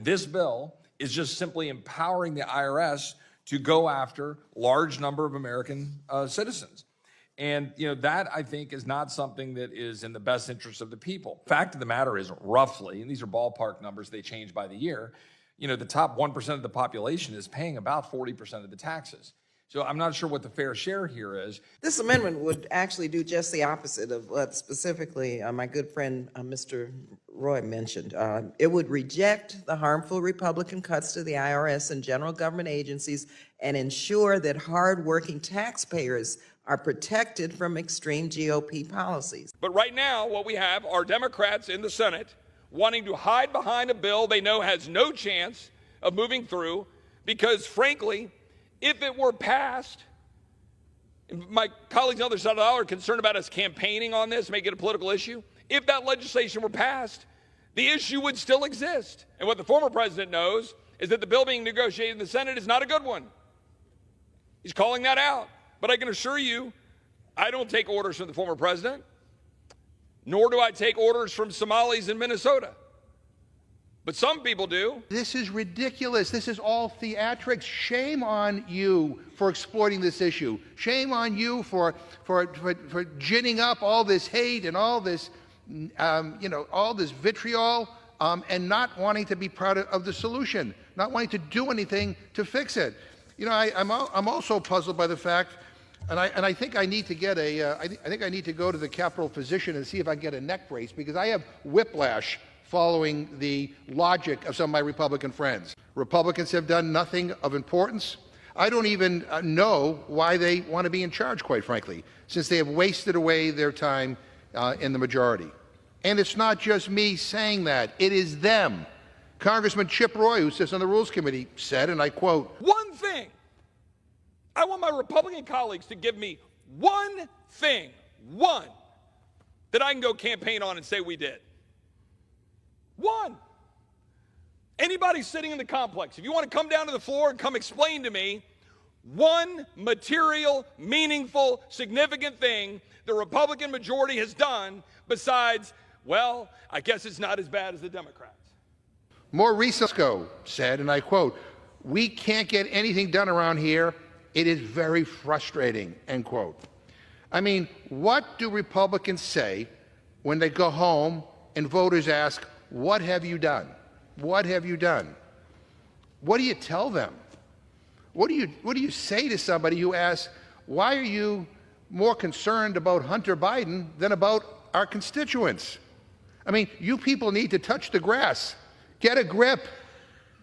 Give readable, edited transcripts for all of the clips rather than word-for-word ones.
This bill is just simply empowering the IRS to go after large number of American citizens. And that, I think, is not something that is in the best interest of the people. Fact of the matter is, roughly, and these are ballpark numbers, they change by the year, the top 1% of the population is paying about 40% of the taxes. So I'm not sure what the fair share here is. This amendment would actually do just the opposite of what specifically my good friend Mr. Roy mentioned. It would reject the harmful Republican cuts to the IRS and general government agencies and ensure that hardworking taxpayers are protected from extreme GOP policies. But right now, what we have are Democrats in the Senate wanting to hide behind a bill they know has no chance of moving through because, frankly, if it were passed, my colleagues on the other side of the aisle are concerned about us campaigning on this, make it a political issue. If that legislation were passed, the issue would still exist. And what the former president knows is that the bill being negotiated in the Senate is not a good one. He's calling that out. But I can assure you, I don't take orders from the former president, nor do I take orders from Somalis in Minnesota. But some people do. This is ridiculous. This is all theatrics. Shame on you for exploiting this issue. Shame on you for ginning up all this hate and all this, all this vitriol, and not wanting to be part of the solution, not wanting to do anything to fix it. I'm also puzzled by the fact, and I think I need to get I think I need to go to the Capitol physician and see if I can get a neck brace, because I have whiplash following the logic of some of my Republican friends. Republicans have done nothing of importance. I don't even know why they want to be in charge, quite frankly, since they have wasted away their time in the majority. And it's not just me saying that. It is them. Congressman Chip Roy, who sits on the Rules Committee, said, and I quote, "One thing. I want my Republican colleagues to give me one thing, one, that I can go campaign on and say we did. One. Anybody sitting in the complex, if you want to come down to the floor and come explain to me one material, meaningful, significant thing the Republican majority has done besides, well, I guess it's not as bad as the Democrats." More recently said, and I quote, "We can't get anything done around here. It is very frustrating," end quote. I mean, what do Republicans say when they go home and voters ask, "What have you done? What have you done?" What do you tell them? What do you say to somebody who asks, "Why are you more concerned about Hunter Biden than about our constituents?" I mean, you people need to touch the grass. Get a grip.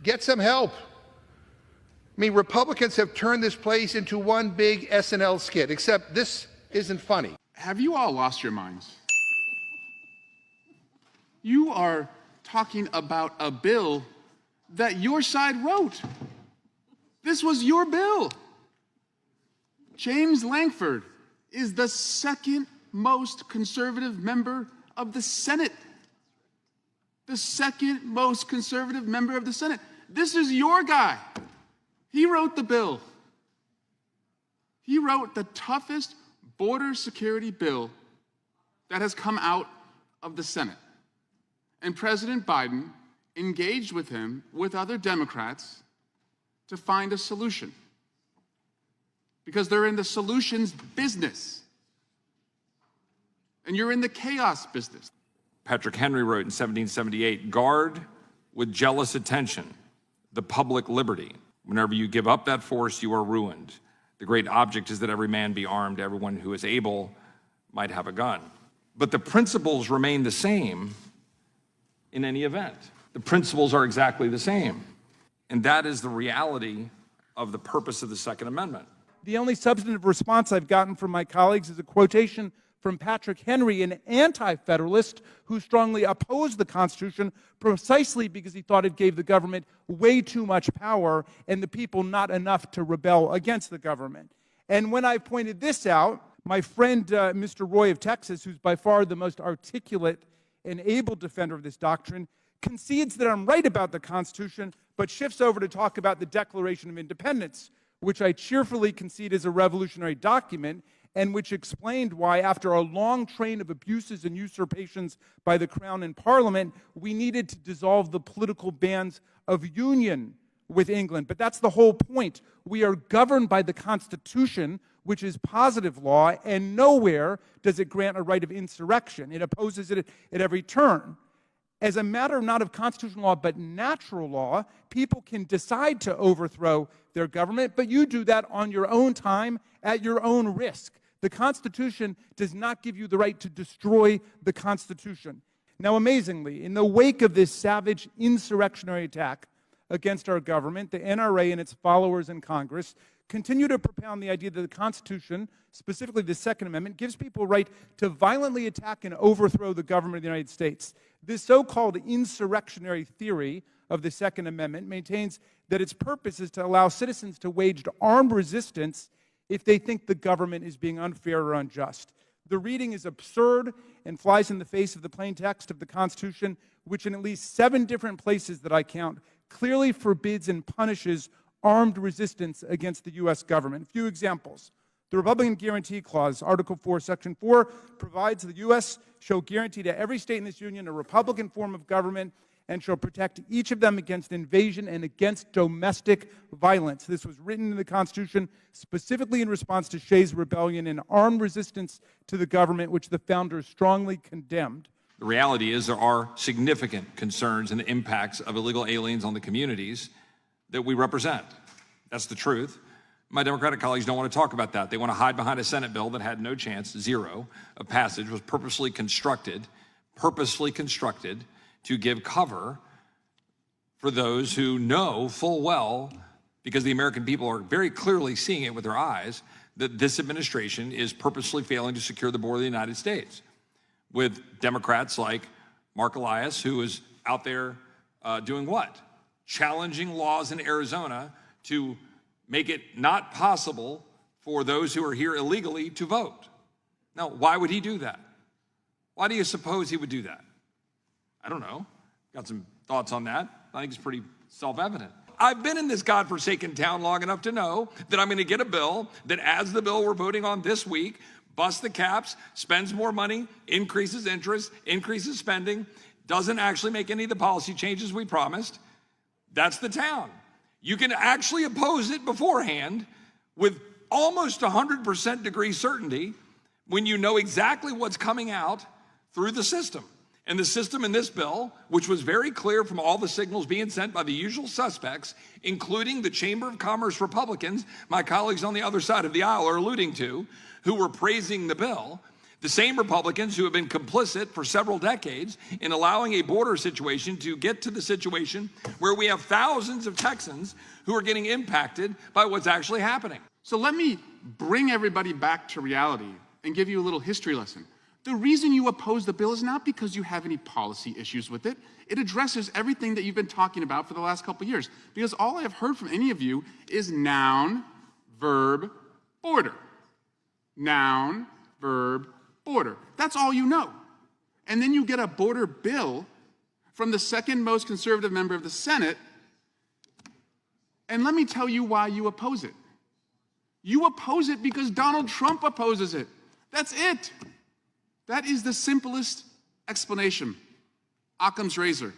Get some help. I mean, Republicans have turned this place into one big SNL skit, except this isn't funny. Have you all lost your minds? You are talking about a bill that your side wrote. This was your bill. James Lankford is the second most conservative member of the Senate. The second most conservative member of the Senate. This is your guy. He wrote the bill. He wrote the toughest border security bill that has come out of the Senate. And President Biden engaged with him, with other Democrats, to find a solution. Because they're in the solutions business. And you're in the chaos business. Patrick Henry wrote in 1778, "Guard with jealous attention the public liberty. Whenever you give up that force, you are ruined. The great object is that every man be armed. Everyone who is able might have a gun." But the principles remain the same in any event. The principles are exactly the same. And that is the reality of the purpose of the Second Amendment. The only substantive response I've gotten from my colleagues is a quotation from Patrick Henry, an anti-federalist who strongly opposed the Constitution precisely because he thought it gave the government way too much power and the people not enough to rebel against the government. And when I pointed this out, my friend Mr. Roy of Texas, who's by far the most articulate and able defender of this doctrine, concedes that I'm right about the Constitution, but shifts over to talk about the Declaration of Independence, which I cheerfully concede is a revolutionary document, and which explained why, after a long train of abuses and usurpations by the Crown and Parliament, we needed to dissolve the political bands of union with England. But that's the whole point. We are governed by the Constitution, which is positive law, and nowhere does it grant a right of insurrection. It opposes it at every turn. As a matter not of constitutional law, but natural law, people can decide to overthrow their government, but you do that on your own time, at your own risk. The Constitution does not give you the right to destroy the Constitution. Now, amazingly, in the wake of this savage insurrectionary attack against our government, the NRA and its followers in Congress continue to propound the idea that the Constitution, specifically the Second Amendment, gives people a right to violently attack and overthrow the government of the United States. This so-called insurrectionary theory of the Second Amendment maintains that its purpose is to allow citizens to wage armed resistance if they think the government is being unfair or unjust. The reading is absurd and flies in the face of the plain text of the Constitution, which in at least 7 different places that I count clearly forbids and punishes armed resistance against the U.S. government. A few examples. The Republican Guarantee Clause, Article 4, Section 4, provides the U.S. shall guarantee to every state in this union a Republican form of government and shall protect each of them against invasion and against domestic violence. This was written in the Constitution specifically in response to Shays' rebellion and armed resistance to the government, which the founders strongly condemned. The reality is there are significant concerns and impacts of illegal aliens on the communities that we represent. That's the truth. My Democratic colleagues don't want to talk about that. They want to hide behind a Senate bill that had no chance, zero, of passage, was purposely constructed to give cover for those who know full well, because the American people are very clearly seeing it with their eyes, that this administration is purposely failing to secure the border of the United States. With Democrats like Mark Elias, who is out there doing what? Challenging laws in Arizona to make it not possible for those who are here illegally to vote. Now, why would he do that? Why do you suppose he would do that? I don't know. Got some thoughts on that. I think it's pretty self-evident. I've been in this godforsaken town long enough to know that I'm going to get a bill that, as the bill we're voting on this week, busts the caps, spends more money, increases interest, increases spending, doesn't actually make any of the policy changes we promised. That's the town. You can actually oppose it beforehand with almost 100% degree certainty when you know exactly what's coming out through the system. And the system in this bill, which was very clear from all the signals being sent by the usual suspects, including the Chamber of Commerce Republicans, my colleagues on the other side of the aisle are alluding to, who were praising the bill, the same Republicans who have been complicit for several decades in allowing a border situation to get to the situation where we have thousands of Texans who are getting impacted by what's actually happening. So let me bring everybody back to reality and give you a little history lesson. The reason you oppose the bill is not because you have any policy issues with it. It addresses everything that you've been talking about for the last couple of years. Because all I have heard from any of you is noun, verb, border. Noun, verb, border. That's all you know. And then you get a border bill from the second most conservative member of the Senate, and let me tell you why you oppose it. You oppose it because Donald Trump opposes it. That's it. That is the simplest explanation. Occam's razor.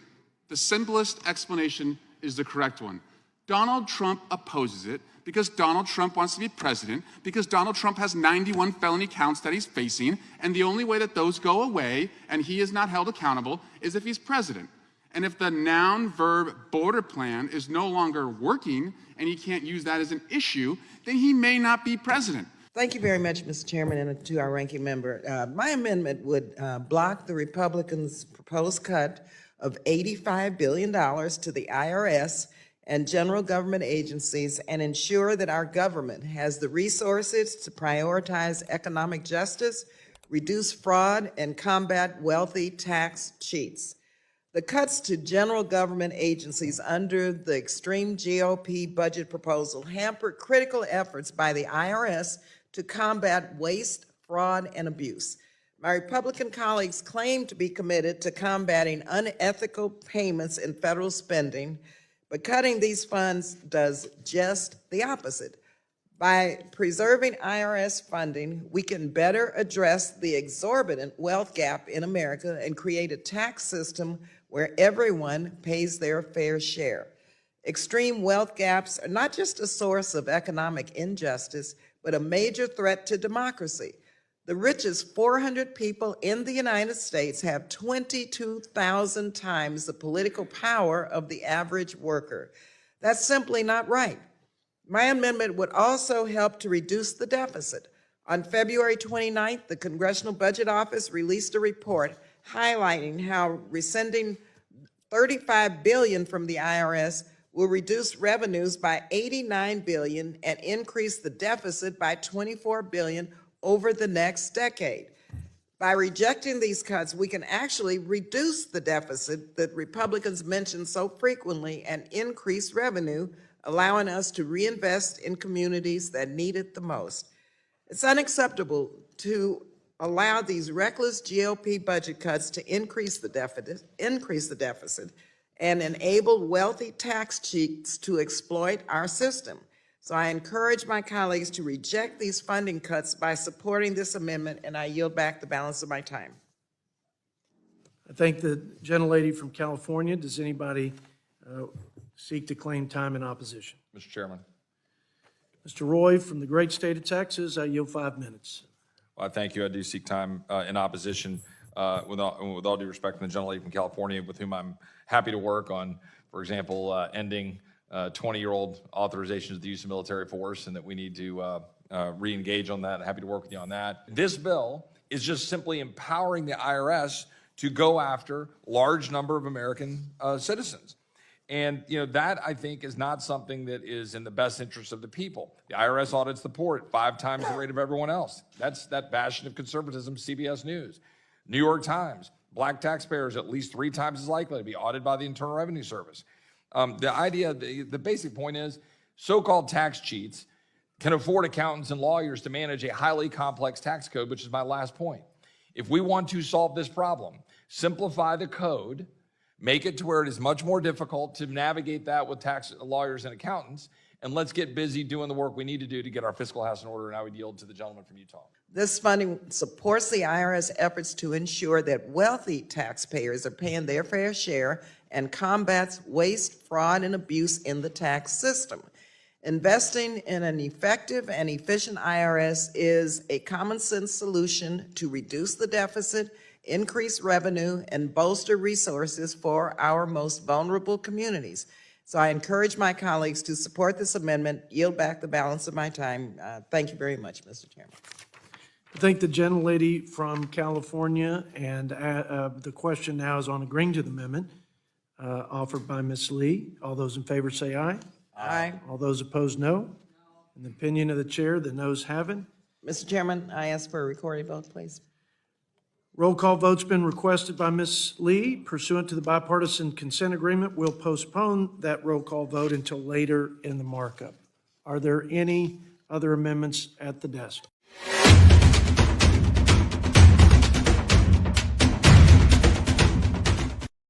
The simplest explanation is the correct one. Donald Trump opposes it because Donald Trump wants to be president, because Donald Trump has 91 felony counts that he's facing, and the only way that those go away and he is not held accountable is if he's president. And if the noun, verb, border plan is no longer working and he can't use that as an issue, then he may not be president. Thank you very much, Mr. Chairman, and to our ranking member. My amendment would block the Republicans' proposed cut of $85 billion to the IRS and general government agencies and ensure that our government has the resources to prioritize economic justice, reduce fraud, and combat wealthy tax cheats. The cuts to general government agencies under the extreme GOP budget proposal hamper critical efforts by the IRS to combat waste, fraud, and abuse. My Republican colleagues claim to be committed to combating unethical payments in federal spending, but cutting these funds does just the opposite. By preserving IRS funding, we can better address the exorbitant wealth gap in America and create a tax system where everyone pays their fair share. Extreme wealth gaps are not just a source of economic injustice, but a major threat to democracy. The richest 400 people in the United States have 22,000 times the political power of the average worker. That's simply not right. My amendment would also help to reduce the deficit. On February 29th, the Congressional Budget Office released a report highlighting how rescinding $35 billion from the IRS will reduce revenues by $89 billion and increase the deficit by $24 billion over the next decade. By rejecting these cuts, we can actually reduce the deficit that Republicans mention so frequently and increase revenue, allowing us to reinvest in communities that need it the most. It's unacceptable to allow these reckless GOP budget cuts to increase the deficit and enable wealthy tax cheats to exploit our system. So I encourage my colleagues to reject these funding cuts by supporting this amendment, and I yield back the balance of my time. I thank the gentlelady from California. Does anybody seek to claim time in opposition? Mr. Chairman. Mr. Roy from the great state of Texas, I yield 5 minutes. Well, thank you. I do seek time in opposition with all due respect to the gentlelady from California, with whom I'm happy to work on, for example, ending 20-year-old authorizations of the use of military force, and that we need to re-engage on that. Happy to work with you on that. This bill is just simply empowering the IRS to go after large number of American citizens. And that, I think, is not something that is in the best interest of the people. The IRS audits the poor at 5 times the rate of everyone else. That's that bastion of conservatism, CBS News. New York Times, black taxpayers at least 3 times as likely to be audited by the Internal Revenue Service. The basic point is, so-called tax cheats can afford accountants and lawyers to manage a highly complex tax code, which is my last point. If we want to solve this problem, simplify the code, make it to where it is much more difficult to navigate that with tax lawyers and accountants, and let's get busy doing the work we need to do to get our fiscal house in order. And I would yield to the gentleman from Utah. This funding supports the IRS efforts to ensure that wealthy taxpayers are paying their fair share and combats waste, fraud, and abuse in the tax system. Investing in an effective and efficient IRS is a common sense solution to reduce the deficit, increase revenue, and bolster resources for our most vulnerable communities. So I encourage my colleagues to support this amendment, yield back the balance of my time. Thank you very much, Mr. Chairman. I thank the gentlelady from California, and the question now is on agreeing to the amendment offered by Ms. Lee. All those in favor say aye. Aye. All those opposed, no. In the opinion of the chair, the noes have it. Mr. Chairman, I ask for a recorded vote, please. Roll call vote's been requested by Ms. Lee. Pursuant to the bipartisan consent agreement, we'll postpone that roll call vote until later in the markup. Are there any other amendments at the desk?